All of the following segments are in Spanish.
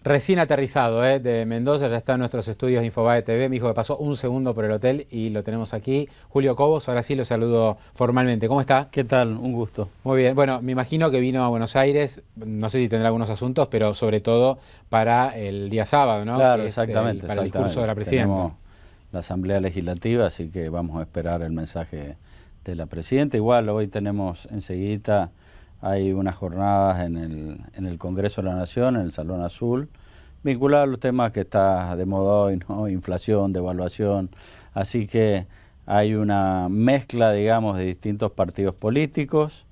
Recién aterrizado de Mendoza, ya está en nuestros estudios de Infobae TV. Me dijo que pasó un segundo por el hotel y lo tenemos aquí. Julio Cobos, ahora sí lo saludo formalmente. ¿Cómo está? ¿Qué tal? Un gusto. Muy bien. Bueno, me imagino que vino a Buenos Aires, no sé si tendrá algunos asuntos, pero sobre todo para el día sábado, ¿no? Claro, Que es exactamente. para el discurso de la presidenta. Tenemos la Asamblea Legislativa, así que vamos a esperar el mensaje de la presidenta. Igual hoy tenemos enseguida, hay unas jornadas en el Congreso de la Nación, en el Salón Azul, vinculadas a los temas que está de moda hoy, ¿no? Inflación, devaluación, así que hay una mezcla, digamos, de distintos partidos políticos,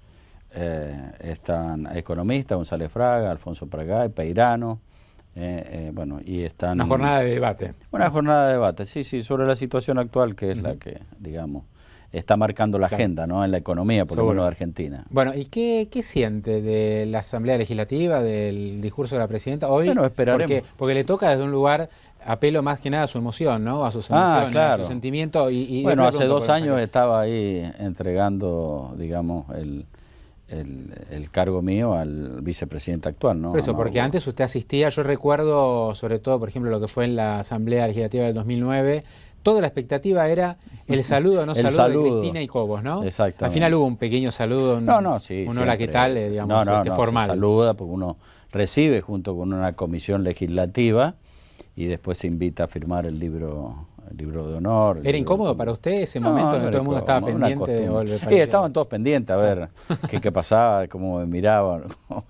están economistas, González Fraga, Alfonso Pratgay, Peirano, bueno, y están... Una jornada de debate. Una jornada de debate, sí, sobre la situación actual, que es la que, digamos, está marcando la agenda, ¿no? En la economía, por lo menos de Argentina. Bueno, ¿y qué siente de la Asamblea Legislativa, del discurso de la presidenta hoy? Bueno, esperaremos. Porque le toca desde un lugar, apelo más que nada a su emoción, ¿no? A sus emociones, claro. a su sentimiento. Bueno, hace 2 años estaba ahí entregando, digamos, el cargo mío al vicepresidente actual, ¿no? Por eso, porque antes usted asistía, yo recuerdo sobre todo, por ejemplo, lo que fue en la Asamblea Legislativa del 2009, toda la expectativa era el saludo, no saludo de Cristina y Cobos, ¿no? Exactamente. Al final hubo un pequeño saludo, sí, un hola, ¿qué tal? Digamos, formal. Se saluda porque uno recibe junto con una comisión legislativa y después se invita a firmar el libro de honor. ¿Era incómodo para usted ese momento donde todo el mundo estaba pendiente de volver? Sí, estaban todos pendientes a ver qué pasaba, cómo me miraban,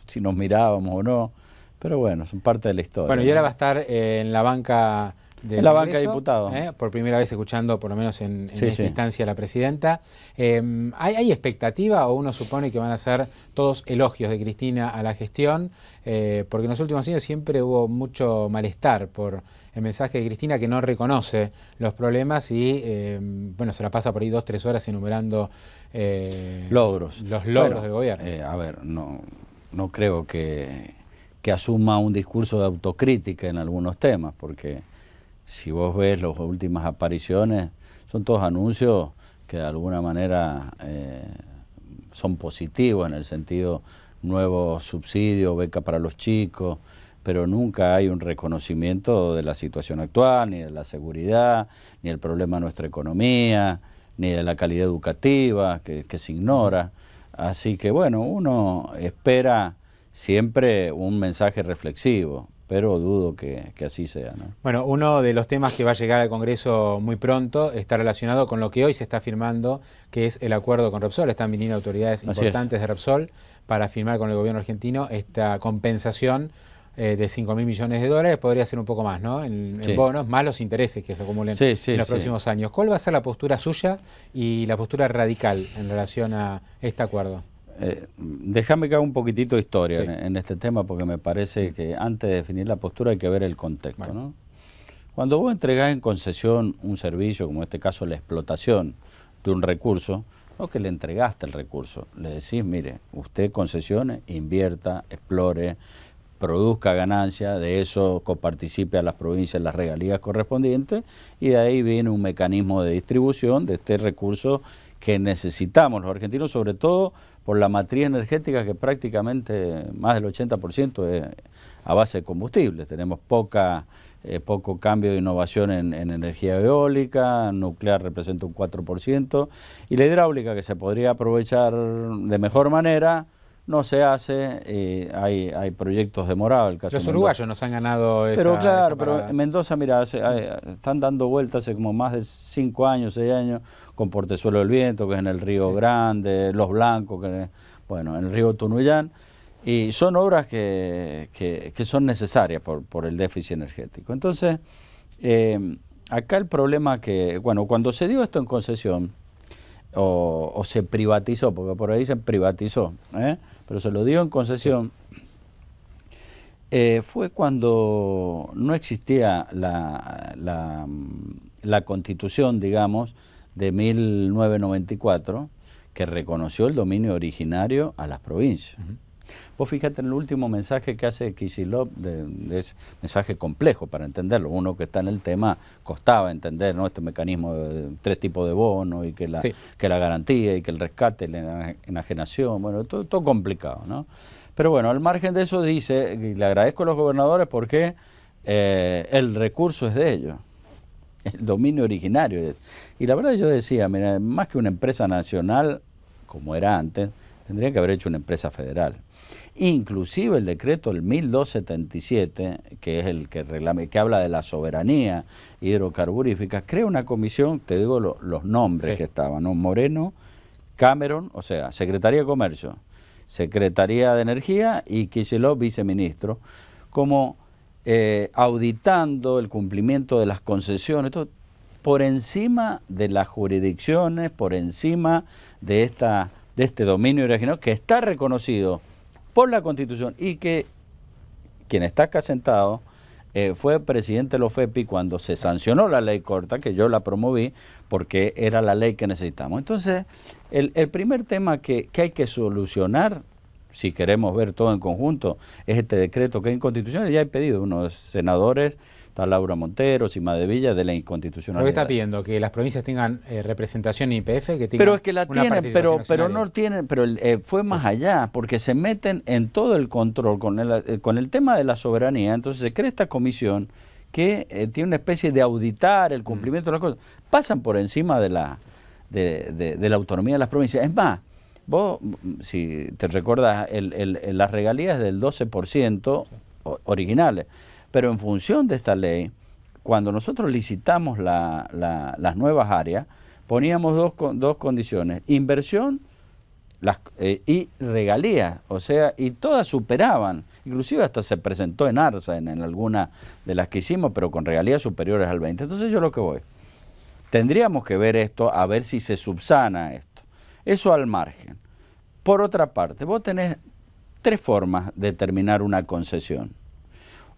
si nos mirábamos o no. Pero bueno, son parte de la historia. Bueno, y ahora va a estar en la banca del Congreso, banca de diputados. Por primera vez escuchando, por lo menos en esta instancia, a la presidenta. ¿Hay expectativa o uno supone que van a ser todos elogios de Cristina a la gestión? Porque en los últimos años siempre hubo mucho malestar por el mensaje de Cristina, que no reconoce los problemas y bueno, se la pasa por ahí 2 o 3 horas enumerando los logros del gobierno. A ver, no creo que asuma un discurso de autocrítica en algunos temas, porque si vos ves las últimas apariciones, son todos anuncios que de alguna manera son positivos en el sentido nuevo subsidio, beca para los chicos, pero nunca hay un reconocimiento de la situación actual, ni de la seguridad, ni del problema de nuestra economía, ni de la calidad educativa que se ignora. Así que bueno, uno espera siempre un mensaje reflexivo, pero dudo que así sea, ¿no? Bueno, uno de los temas que va a llegar al Congreso muy pronto está relacionado con lo que hoy se está firmando, que es el acuerdo con Repsol. Están viniendo autoridades importantes de Repsol para firmar con el gobierno argentino esta compensación de $5.000 millones. Podría ser un poco más, ¿no? En bonos, más los intereses que se acumulen en los próximos años. ¿Cuál va a ser la postura suya y la postura radical en relación a este acuerdo? Déjame que haga un poquitito de historia en este tema, porque me parece que antes de definir la postura hay que ver el contexto, ¿no? Cuando vos entregás en concesión un servicio, como en este caso la explotación de un recurso, no que le entregaste el recurso, le decís, mire, usted concesione, invierta, explore, produzca ganancia, de eso coparticipe a las provincias las regalías correspondientes, y de ahí viene un mecanismo de distribución de este recurso que necesitamos los argentinos, sobre todo por la matriz energética, que prácticamente más del 80% es a base de combustible. Tenemos poco cambio de innovación en energía eólica, nuclear representa un 4%, y la hidráulica, que se podría aprovechar de mejor manera, no se hace, hay proyectos demorados. El caso los uruguayos nos han ganado esa... Pero claro, pero en Mendoza, mira, están dando vueltas hace como más de 5 años, 6 años, con Portezuelo del Viento, que es en el Río Grande, Los Blancos, bueno, en el río Tunuyán, y son obras que son necesarias por el déficit energético. Entonces, acá el problema bueno, cuando se dio esto en concesión, o se privatizó, porque por ahí se privatizó, pero se lo dio en concesión, fue cuando no existía la Constitución, digamos, de 1994, que reconoció el dominio originario a las provincias. Vos fíjate en el último mensaje que hace Kicillof, de ese mensaje complejo para entenderlo. Uno que está en el tema costaba entender, ¿no? Este mecanismo de 3 tipos de bonos y que la garantía y que el rescate, la enajenación, bueno, todo complicado, ¿no? Pero bueno, al margen de eso dice, y le agradezco a los gobernadores porque el recurso es de ellos, el dominio originario. Y la verdad yo decía, mira, más que una empresa nacional, como era antes, tendría que haber hecho una empresa federal. Inclusive el decreto del 1277, que es el que habla de la soberanía hidrocarburífica, crea una comisión, te digo los nombres que estaban, ¿no? Moreno, Cameron, o sea, Secretaría de Comercio, Secretaría de Energía y Kicillof, viceministro, como auditando el cumplimiento de las concesiones, todo, por encima de las jurisdicciones, por encima de este dominio regional que está reconocido por la Constitución y que quien está acá sentado fue presidente de la OFEPI cuando se sancionó la ley corta, que yo la promoví porque era la ley que necesitamos. Entonces, el primer tema que hay que solucionar, si queremos ver todo en conjunto, es este decreto que es inconstitucional. Ya he pedido unos senadores, está Laura Montero, Sima de Villa, de la inconstitucionalidad. ¿Qué está pidiendo? ¿Que las provincias tengan representación en IPF? Que tengan pero es que la tienen, pero no tienen, pero fue más allá, porque se meten en todo el control con el tema de la soberanía. Entonces se crea esta comisión que tiene una especie de auditar el cumplimiento de las cosas. Pasan por encima de la autonomía de las provincias. Es más, vos, si te recuerdas, las regalías del 12% originales, pero en función de esta ley, cuando nosotros licitamos las nuevas áreas, poníamos dos condiciones, inversión y regalías, o sea, y todas superaban, inclusive hasta se presentó en ARSA en alguna de las que hicimos, pero con regalías superiores al 20%. Entonces yo lo que voy, tendríamos que ver esto, a ver si se subsana esto. Eso al margen. Por otra parte, vos tenés tres formas de terminar una concesión.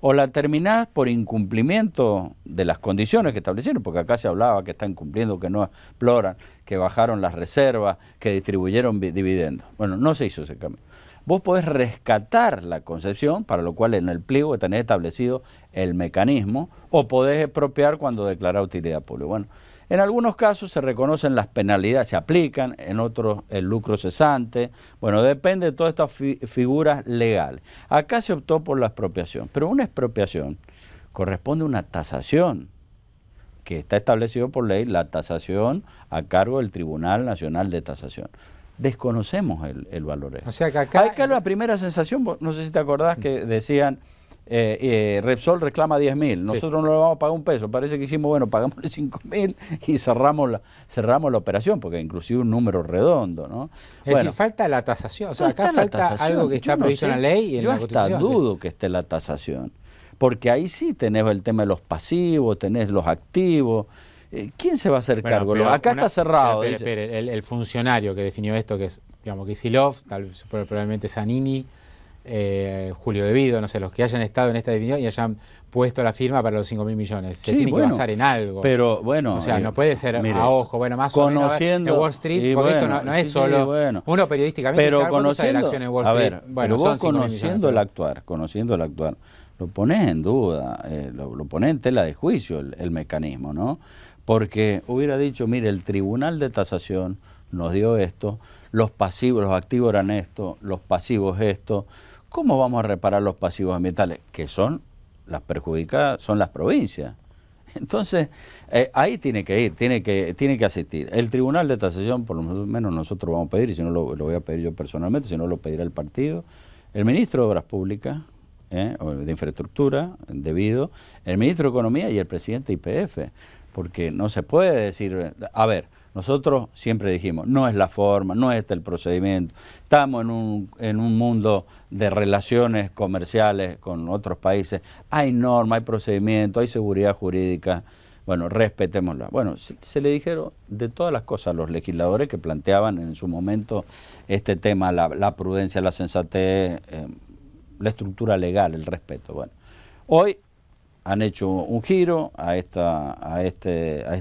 O la terminás por incumplimiento de las condiciones que establecieron, porque acá se hablaba que están cumpliendo, que no exploran, que bajaron las reservas, que distribuyeron dividendos. Bueno, no se hizo ese cambio. Vos podés rescatar la concesión, para lo cual en el pliego tenés establecido el mecanismo, o podés expropiar cuando declarás utilidad pública. Bueno, en algunos casos se reconocen las penalidades, se aplican, en otros el lucro cesante. Bueno, depende de todas estas figuras legales. Acá se optó por la expropiación, pero una expropiación corresponde a una tasación que está establecido por ley, la tasación a cargo del Tribunal Nacional de Tasación. Desconocemos el valor. O sea que acá la primera sensación, no sé si te acordás que decían, Repsol reclama 10.000, nosotros no le vamos a pagar un peso, parece que hicimos, bueno, pagámosle 5.000 y cerramos la operación, porque inclusive un número redondo, ¿no? Es decir, falta la tasación, o sea, acá falta algo que está previsto en la ley y en la Constitución. Yo hasta dudo que esté la tasación, porque ahí sí tenés el tema de los pasivos, tenés los activos. ¿Quién se va a hacer cargo? Acá está cerrado. El funcionario que definió esto, que es, digamos, Kicillof, probablemente Zanini, Julio De Vido, no sé, los que hayan estado en esta definición y hayan puesto la firma para los 5.000 millones. Se tiene que basar en algo. Pero bueno, o sea, no puede ser a ojo, bueno, más conociendo, o menos en Wall Street, porque esto no es solo uno periodísticamente, pero conociendo, la acción en Wall Street. Bueno, pero vos conociendo el actuar, lo pones en duda, lo pones en tela de juicio el mecanismo, ¿no? Porque hubiera dicho, mire, el Tribunal de Tasación nos dio esto, los pasivos, los activos eran esto, los pasivos esto. ¿Cómo vamos a reparar los pasivos ambientales? Que son las perjudicadas, son las provincias. Entonces, ahí tiene que ir, tiene que asistir. El Tribunal de Tasación, por lo menos nosotros vamos a pedir, y si no lo voy a pedir yo personalmente, si no lo pedirá el partido, el ministro de Obras Públicas, o de Infraestructura, debido, el ministro de Economía y el presidente de IPF. Porque no se puede decir, a ver, nosotros siempre dijimos, no es la forma, no es el procedimiento, estamos en un mundo de relaciones comerciales con otros países, hay normas, hay procedimientos, hay seguridad jurídica, bueno, respetémosla. Bueno, se le dijeron de todas las cosas a los legisladores que planteaban en su momento este tema, la prudencia, la sensatez, la estructura legal, el respeto. Bueno, hoy han hecho un giro a esta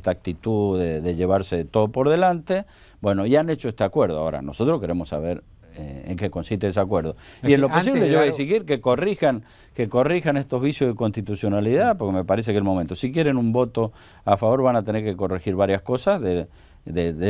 actitud de llevarse todo por delante, bueno, y han hecho este acuerdo. Ahora, nosotros queremos saber en qué consiste ese acuerdo. Y en lo posible yo voy a exigir que corrijan estos vicios de constitucionalidad, porque me parece que es el momento. Si quieren un voto a favor, van a tener que corregir varias cosas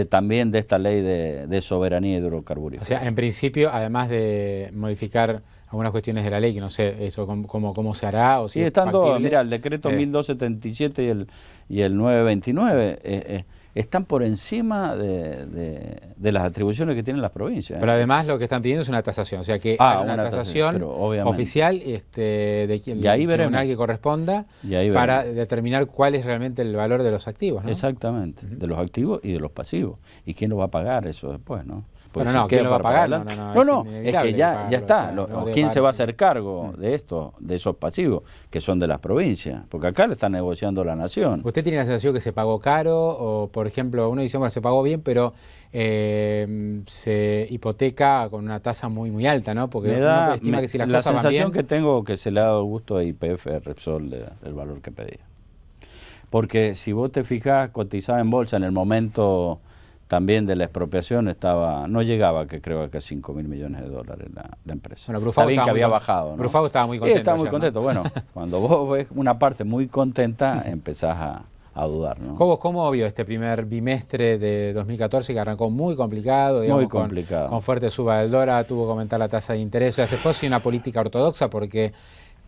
también de esta ley de soberanía hidrocarburífera. O sea, en principio, además de modificar algunas cuestiones de la ley que no sé eso cómo se hará o si sí, mira, el decreto 1277 y el 929 están por encima de las atribuciones que tienen las provincias. Pero además lo que están pidiendo es una tasación, o sea que haya una tasación oficial de quien el tribunal que corresponda para determinar cuál es realmente el valor de los activos, ¿no? Exactamente, de los activos y de los pasivos. ¿Y quién lo va a pagar eso después, no? Bueno, no, ¿quién lo va a pagar? No, es que ya está. ¿Quién se va a hacer cargo de esto, de esos pasivos que son de las provincias? Porque acá le está negociando la nación. ¿Usted tiene la sensación que se pagó caro? O, por ejemplo, uno dice, bueno, se pagó bien, pero se hipoteca con una tasa muy alta, ¿no? Porque uno estima que si las cosas van bien... La sensación que tengo que se le ha dado gusto a YPF Repsol del valor que pedía. Porque si vos te fijás, cotizaba en bolsa en el momento... También de la expropiación no llegaba, que creo que a 5.000 millones de dólares la empresa. Bueno, Brufau está bien que había bajado, ¿no? Brufau estaba muy contento. Estaba muy contento. ¿No? Bueno, cuando vos ves una parte muy contenta, empezás a dudar, ¿no? ¿Cómo vio este primer bimestre de 2014 que arrancó muy complicado, digamos, muy complicado. Con fuerte suba del dólar, tuvo que aumentar la tasa de interés? O sea, se fue así una política ortodoxa porque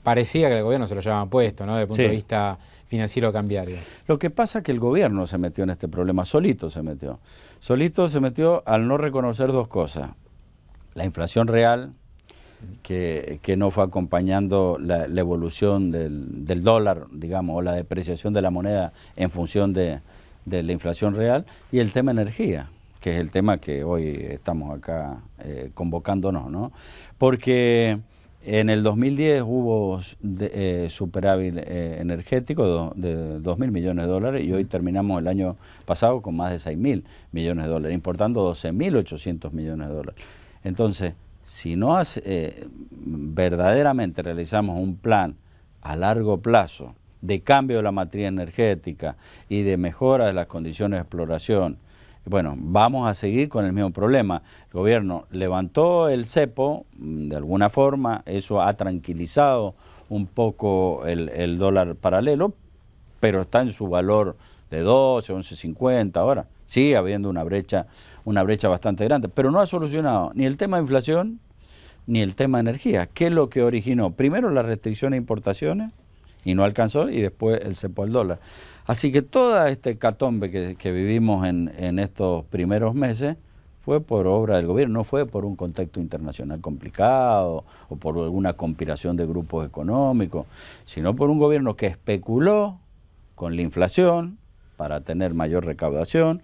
parecía que el gobierno se lo llevaban puesto, ¿no? Desde el punto de vista financiero cambiario. Lo que pasa es que el gobierno se metió en este problema, solito se metió. Solito se metió al no reconocer dos cosas. La inflación real, que no fue acompañando la evolución del dólar, digamos, o la depreciación de la moneda en función de la inflación real, y el tema energía, que es el tema que hoy estamos acá convocándonos, ¿no? Porque... En el 2010 hubo superávit energético de 2.000 millones de dólares y hoy terminamos el año pasado con más de 6.000 millones de dólares, importando 12.800 millones de dólares. Entonces, si no verdaderamente realizamos un plan a largo plazo de cambio de la matriz energética y de mejora de las condiciones de exploración, bueno, vamos a seguir con el mismo problema. El gobierno levantó el cepo, de alguna forma, eso ha tranquilizado un poco el dólar paralelo, pero está en su valor de 12, 11.50 ahora. Sigue habiendo una brecha bastante grande, pero no ha solucionado ni el tema de inflación ni el tema de energía. ¿Qué es lo que originó? Primero la restricción a importaciones, y no alcanzó, y después el cepo al dólar. Así que toda este hecatombe que vivimos en estos primeros meses fue por obra del gobierno, no fue por un contexto internacional complicado o por alguna conspiración de grupos económicos, sino por un gobierno que especuló con la inflación para tener mayor recaudación,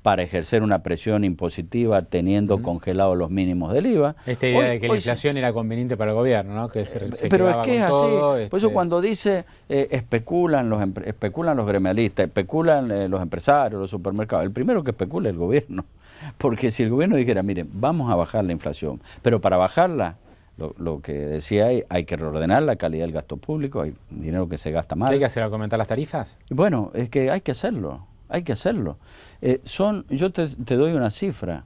para ejercer una presión impositiva teniendo congelados los mínimos del IVA. Esta idea de que la inflación era conveniente para el gobierno, ¿no? Que se pero es que es así. Todo, Por eso cuando dice especulan los gremialistas, especulan los empresarios, los supermercados, el primero que especula es el gobierno. Porque si el gobierno dijera, miren, vamos a bajar la inflación, pero para bajarla, lo que decía hay que reordenar la calidad del gasto público, hay dinero que se gasta mal. ¿Qué hay que hacer, aumentar las tarifas? Bueno, es que hay que hacerlo. Hay que hacerlo. Yo te doy una cifra.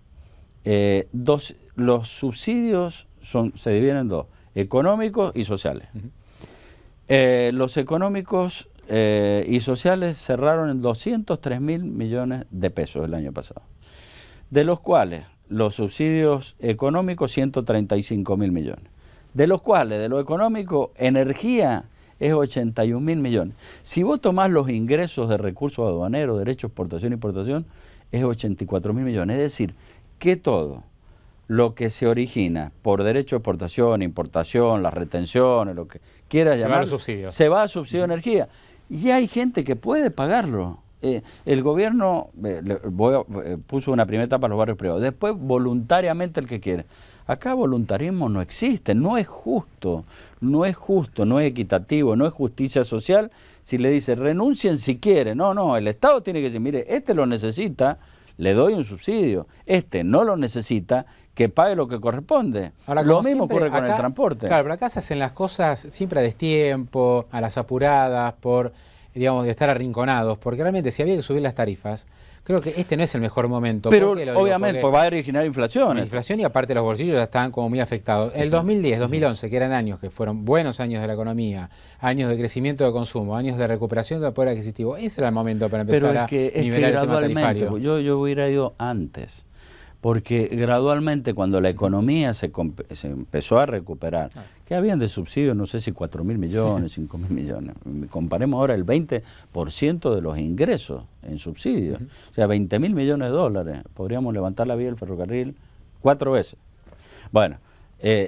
Los subsidios se dividen en dos, económicos y sociales. Los económicos y sociales cerraron en 203.000 millones de pesos el año pasado, de los cuales los subsidios económicos 135.000 millones, de los cuales de lo económico energía es 81.000 millones. Si vos tomás los ingresos de recursos aduaneros, derechos, exportación e importación, es 84.000 millones. Es decir, que todo lo que se origina por derecho de exportación, importación, las retenciones, lo que quieras llamar, se va a subsidio de energía. Y hay gente que puede pagarlo. El gobierno puso una primera etapa a los barrios privados, después voluntariamente el que quiere. Acá voluntarismo no existe, no es justo, no es equitativo, no es justicia social si le dice renuncien si quieren. No, el Estado tiene que decir, mire, este lo necesita, le doy un subsidio, este no lo necesita, que pague lo que corresponde. Ahora, lo mismo ocurre con el transporte. Claro, pero acá se hacen las cosas siempre a destiempo, a las apuradas, por, digamos, de estar arrinconados, porque realmente si había que subir las tarifas, creo que este no es el mejor momento. Pero obviamente porque va a originar inflación. Inflación y aparte los bolsillos ya están como muy afectados. El 2010, 2011, que eran años que fueron buenos años de la economía, años de crecimiento de consumo, años de recuperación del poder adquisitivo, ese era el momento para empezar a nivelar el tema tarifario. Yo hubiera ido antes, porque gradualmente cuando la economía se empezó a recuperar, que habían de subsidios, no sé si 4.000 millones, 5.000 millones, comparemos ahora el 20% de los ingresos en subsidios, o sea, 20.000 millones de dólares, podríamos levantar la vía del ferrocarril 4 veces. Bueno,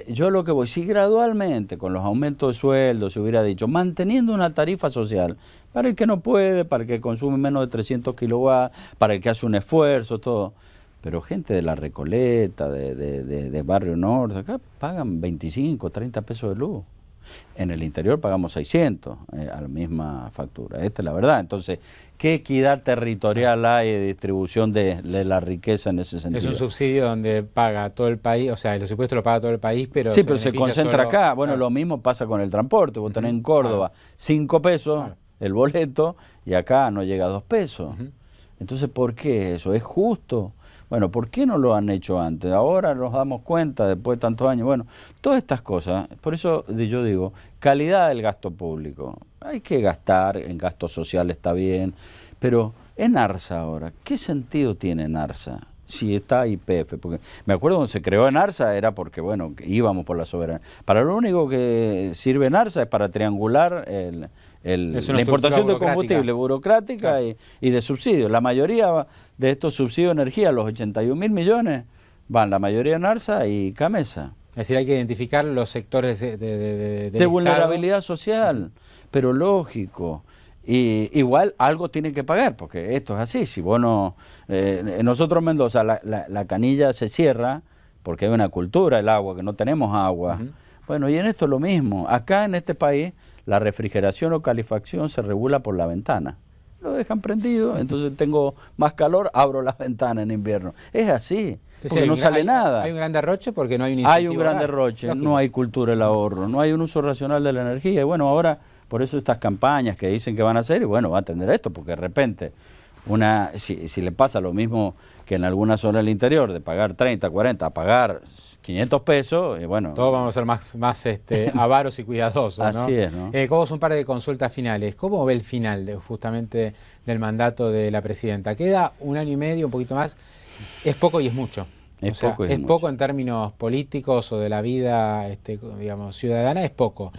yo lo que voy, si gradualmente con los aumentos de sueldo se hubiera dicho, manteniendo una tarifa social para el que no puede, para el que consume menos de 300 kilowatts, para el que hace un esfuerzo, todo, pero gente de La Recoleta, de Barrio Norte, acá pagan 25, 30 pesos de luz. En el interior pagamos 600 a la misma factura. Esta es la verdad. Entonces, ¿qué equidad territorial hay de distribución de la riqueza en ese sentido? Es un subsidio donde paga todo el país, o sea, el presupuesto lo paga todo el país, pero sí, pero se concentra solo acá. Bueno, lo mismo pasa con el transporte. Vos tenés en Córdoba 5 pesos el boleto y acá no llega a 2 pesos. Entonces, ¿por qué eso? ¿Es justo? Bueno, ¿por qué no lo han hecho antes? Ahora nos damos cuenta, después de tantos años. Bueno, todas estas cosas, por eso yo digo, calidad del gasto público. Hay que gastar, en gasto social está bien, pero en ARSA ahora, ¿qué sentido tiene en ARSA? Si está YPF, porque me acuerdo cuando se creó en ARSA era porque, bueno, íbamos por la soberanía. Para lo único que sirve en ARSA es para triangular la importación de combustible burocrática y de subsidios. La mayoría de estos subsidios de energía, los 81.000 millones, van la mayoría en ARSA y CAMESA. Es decir, hay que identificar los sectores de vulnerabilidad social, pero lógico. Y igual algo tienen que pagar, porque esto es así. Si vos no, nosotros en Mendoza la canilla se cierra porque hay una cultura del agua, que no tenemos agua. Bueno, y en esto es lo mismo. Acá en este país la refrigeración o calefacción se regula por la ventana. Lo dejan prendido, entonces tengo más calor, abro las ventanas en invierno. Es así, porque no sale nada. Hay un gran derroche porque no hay un incentivo. Hay un gran derroche, no hay cultura del ahorro, no hay un uso racional de la energía. Y bueno, ahora, por eso estas campañas que dicen que van a hacer, y bueno, va a tener esto, porque de repente, si le pasa lo mismo que en algunas zonas del interior, de pagar 30, 40, a pagar 500 pesos, bueno... Todos vamos a ser más avaros y cuidadosos, ¿no? Así es, ¿no? Como un par de consultas finales. ¿Cómo ve el final justamente del mandato de la presidenta? Queda 1 año y medio, un poquito más. Es poco y es mucho. Es poco en términos políticos o de la vida, digamos, ciudadana, es poco.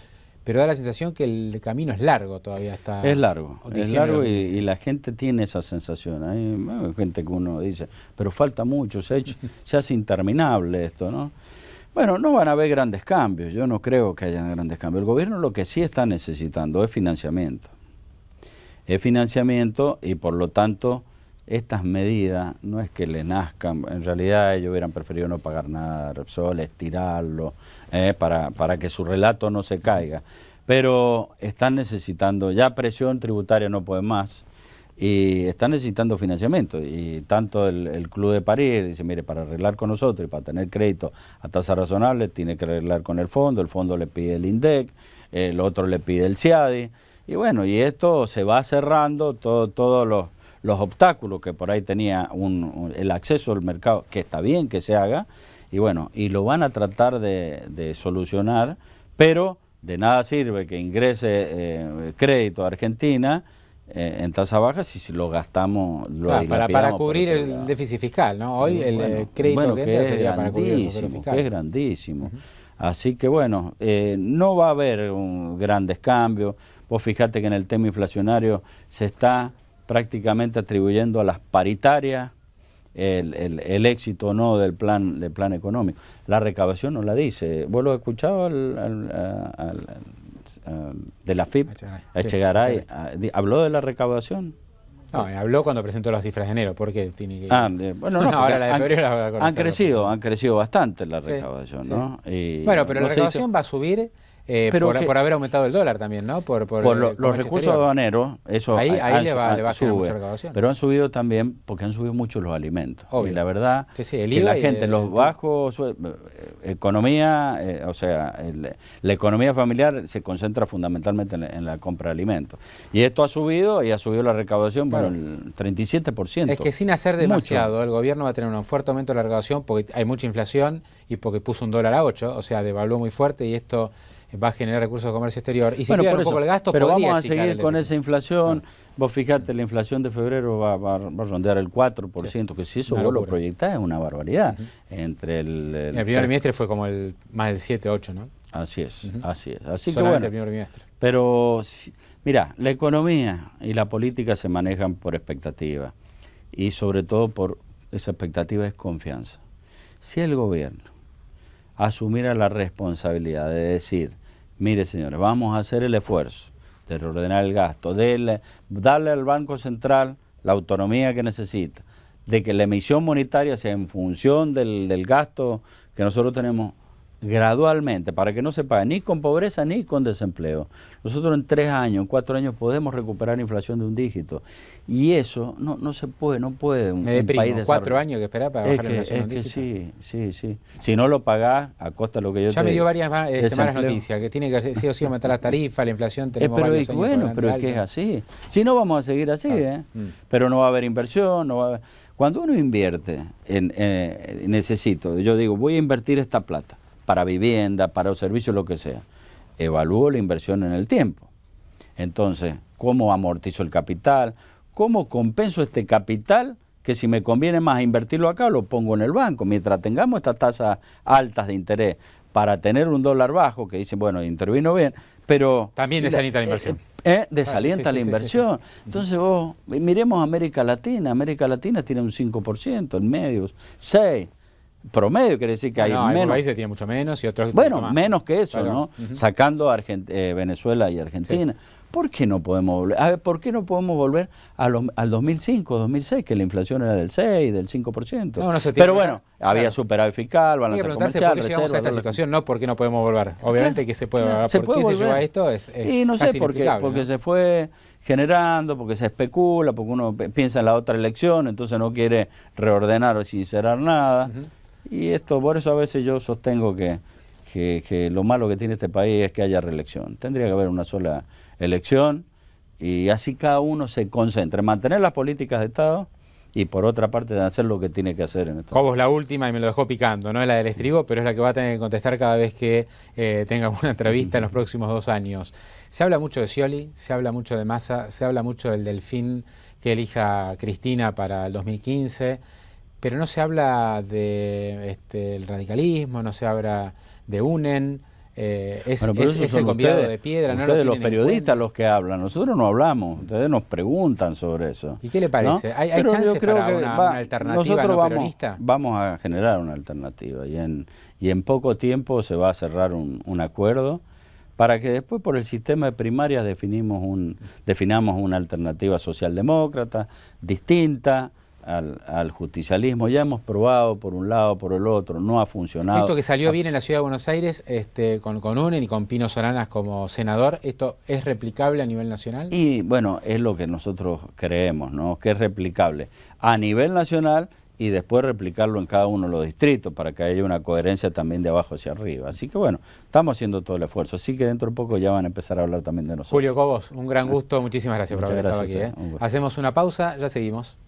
Pero da la sensación que el camino es largo todavía. Es largo y la gente tiene esa sensación. Hay gente que uno dice, pero falta mucho, se hace interminable esto, ¿no? Bueno, no van a haber grandes cambios, yo no creo que haya grandes cambios. El gobierno lo que sí está necesitando es financiamiento. Es financiamiento y por lo tanto estas medidas no es que le nazcan, en realidad ellos hubieran preferido no pagar nada, Repsol, estirarlo, para que su relato no se caiga. Pero están necesitando, ya presión tributaria no puede más, y están necesitando financiamiento. Y tanto el Club de París dice, mire, para arreglar con nosotros y para tener crédito a tasa razonable, tiene que arreglar con el fondo le pide el INDEC, el otro le pide el CIADI, y bueno, y esto se va cerrando todos los obstáculos que por ahí tenía el acceso al mercado, que está bien que se haga, y bueno, y lo van a tratar de solucionar, pero de nada sirve que ingrese crédito a Argentina en tasa baja si lo gastamos, para cubrir el déficit fiscal, ¿no? Hoy el crédito que entra sería para cubrir el déficit fiscal. Que es grandísimo. Así que bueno, no va a haber grandes cambios. Vos fijate que en el tema inflacionario se está prácticamente atribuyendo a las paritarias el éxito o no del plan económico. La recaudación no la dice. ¿Vos lo has escuchado de la FIP? Echegaray. ¿Habló de la recaudación? No, habló cuando presentó las cifras de enero. ¿Por qué tiene que...? Bueno, no, ahora la de febrero la va a conocer. Han crecido bastante la recaudación, ¿no? Y bueno, pero la recaudación va a subir... por haber aumentado el dólar también, ¿no? Por los recursos aduaneros, eso ahí le va a generar mucha recaudación. Pero han subido también porque han subido mucho los alimentos. Obvio. Y la verdad el que la gente, los bajos, economía, o sea, la economía familiar se concentra fundamentalmente en la compra de alimentos. Y esto ha subido y ha subido la recaudación, bueno, el 37%. Es que sin hacer demasiado, el gobierno va a tener un fuerte aumento de la recaudación porque hay mucha inflación y porque puso un dólar a 8, o sea, devaluó muy fuerte y esto... va a generar recursos de comercio exterior. Y si bueno, un poco el gasto, pero vamos a seguir con esa inflación. Ah. Vos fijate, la inflación de febrero va a rondear el 4%, que si eso vos lo proyectás es una barbaridad. Entre el primer trimestre fue como más del 7, 8, ¿no? Así es, así es. Así que bueno, el primer trimestre. Pero, mira, la economía y la política se manejan por expectativa. Y sobre todo por esa expectativa es confianza. Si el gobierno asumiera la responsabilidad de decir, mire señores, vamos a hacer el esfuerzo de reordenar el gasto, darle al Banco Central la autonomía que necesita, de que la emisión monetaria sea en función del gasto que nosotros tenemos gradualmente, para que no se pague ni con pobreza ni con desempleo. Nosotros en 3 años, en 4 años podemos recuperar inflación de un dígito. Y eso no se puede, no puede un país desarrollado. 4 años que esperar para bajar la inflación de un dígito. Sí. Si no lo pagás, a costa de lo que yo te digo. Ya me dio varias malas noticias, que tiene que sí o sí aumentar las tarifas, la inflación tenemos varios años. Bueno, pero es que es así. Si no, vamos a seguir así, Pero no va a haber inversión, no va a haber... Cuando uno invierte, yo digo, voy a invertir esta plata para vivienda, para los servicios, lo que sea. Evalúo la inversión en el tiempo. Entonces, ¿cómo amortizo el capital? ¿Cómo compenso este capital que si me conviene más invertirlo acá, lo pongo en el banco? Mientras tengamos estas tasas altas de interés para tener un dólar bajo, que dicen, bueno, intervino bien, pero... También desalienta la inversión. Desalienta la inversión. Entonces vos, miremos América Latina. América Latina tiene un 5%, en medio, 6%. Promedio quiere decir que hay menos. Hay países tiene mucho menos y otros más. Menos que eso, claro. ¿no? Sacando Venezuela y Argentina. Sí. ¿Por qué no podemos volver? A ver, ¿por qué no podemos volver al 2005, 2006, que la inflación era del 6, del 5%? Pero bueno, había superávit fiscal, balanza comercial, ¿por qué llegamos a esta situación? No, ¿por qué no podemos volver? Obviamente que se puede volver. ¿Por qué se lleva a esto? Y no sé, porque se fue generando, porque se especula, porque uno piensa en la otra elección, entonces no quiere reordenar o sincerar nada. Y esto, por eso a veces yo sostengo que lo malo que tiene este país es que haya reelección. Tendría que haber una sola elección y así cada uno se concentra en mantener las políticas de Estado y por otra parte de hacer lo que tiene que hacer en esto. Cobos la última y me lo dejó picando, no es la del estribo, pero es la que va a tener que contestar cada vez que tenga una entrevista en los próximos 2 años. Se habla mucho de Scioli, se habla mucho de Massa, se habla mucho del delfín que elija Cristina para el 2015, pero no se habla de el radicalismo, no se habla de UNEN. Es el convidado de piedra. Ustedes los periodistas los que hablan, nosotros no hablamos, ustedes nos preguntan sobre eso. ¿Y qué le parece? ¿No? ¿Hay chances para una alternativa no peronista? Vamos a generar una alternativa y en poco tiempo se va a cerrar un acuerdo para que después por el sistema de primarias definamos una alternativa socialdemócrata, distinta al justicialismo. Ya hemos probado por un lado, por el otro, no ha funcionado. Esto que salió bien en la Ciudad de Buenos Aires, con UNEN y con Pino Solanas como senador, ¿esto es replicable a nivel nacional? Y bueno, es lo que nosotros creemos, ¿no? Que es replicable a nivel nacional y después replicarlo en cada uno de los distritos para que haya una coherencia también de abajo hacia arriba. Así que bueno, estamos haciendo todo el esfuerzo. Así que dentro de poco ya van a empezar a hablar también de nosotros. Julio Cobos, un gran gusto. Muchísimas gracias por haber estado aquí. Hacemos una pausa, ya seguimos.